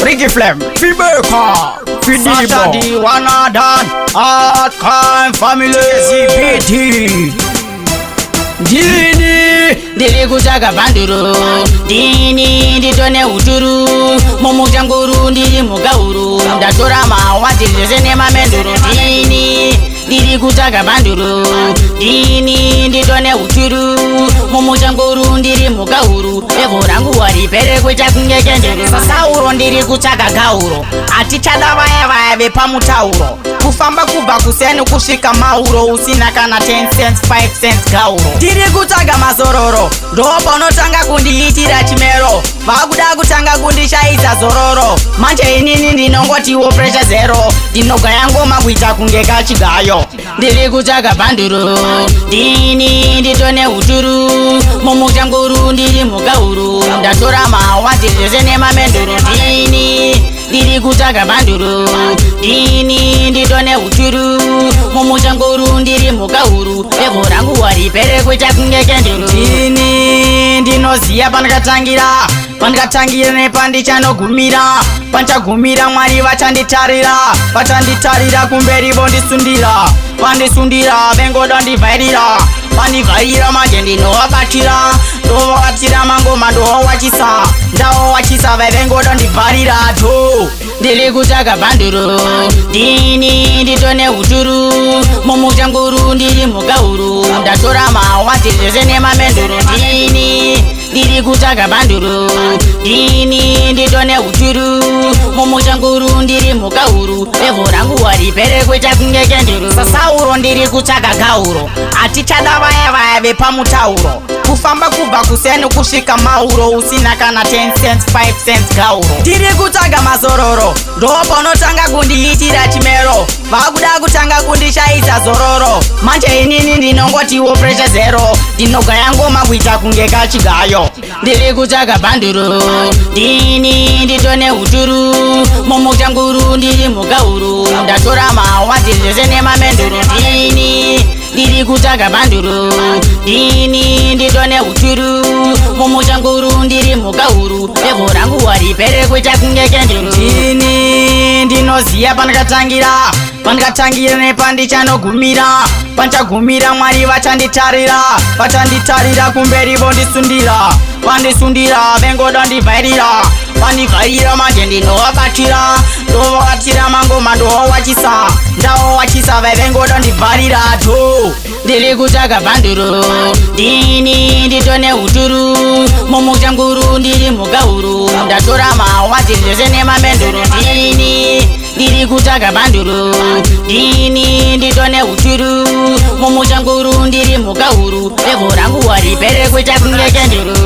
Ricky Flame, Fibeka, Fidibo, Di Wanadan, Art Crime Family, ZBT, Dini, Dili Kujaga Banduru, Dini, Ditone Uturu, Momo Janguru, Dili Mugauru, Datorama, Wati Zenema Menduru, Dini, Dili Kujaga Banduru, Dini, Ditone Uturu, Momo Janguru, Dili Mugauru, Evorangu Wari, Pere Kujakunge Kenduru, Sasauro, Dili Kujaga Gauro, Atichada Vaya Bepamutauro, Kufamba kuba kusenu kushika mauro, usina kana 10 cents, 5 cents gauro. Diri kutaga mazororo, dopo notanga kundi itira chimero, vaguda kutanga kundi shaita zororo. Manje inini ndinongoti wo pressure zero, dinoga yango maguita kungeka chigayo. Diri kutaga banduru, dini nditone uturu, momo janguru ndiri mugauru, ndatora mawati zene mamenduru dini. Diri kutaga banduru, dini nditone uturu, momo janguru ndiri mugauru, evorangu wari pere kuita kungekenduru. Dini ndinoziya pandikatangira nepandichanogumira, panchagumira mwari vachanditarira kumberi vandisundira vengoda ndivhairira, vandivhairira manje ndinovabatira mangoma ndowachisa vengoda ndivharira to. Ndiri kutaga banduru, dini nditone uturu, momo janguru ndiri mugauru, ndatora mawati zene mamenduru dini. Ndiri kutaga banduru, dini nditone uturu, momo janguru ndiri mugauru, evorangu wari pere kuita kungekenduru. Sasauro ndiri kutaga gauro, atichada vaya bepamutauro, kufamba kubva kusenu kushika mauro, usina kana 10 cents, 5 cents gauro. Ndiri kutaga mazororo, ndopo notanga kundiitira chimero, vakuda kutanga kundishaisa zororo. Manje inini ndinongoti wo pressure zero, dinoga yango maguita kungeka chigayo. Ndiri kutaga banduru, dini nditone uturu, momo janguru ndiri mugauru, ndatora mawati zene mamenduru dini. Ndiri kutaga banduru, dini nditone uturu, momo janguru ndiri mugauru, evorangu wari pere kuita kungekenduru. Dini ndinoziya pandikatangira nepandichanogumira, panchagumira mwari vachanditarira kumberi vandisundira vengoda ndivhairira, vandivhairira manje ndinovabatira mangoma ndowachisa vengoda ndivharira to. Ndiri kutaga banduru, dini nditone uturu, momo janguru ndiri mugauru, ndatora mawati zene mamenduru dini. Ndiri kutaga banduru, dini nditone uturu, momo janguru ndiri mugauru, evorangu wari pere kuita kungekenduru.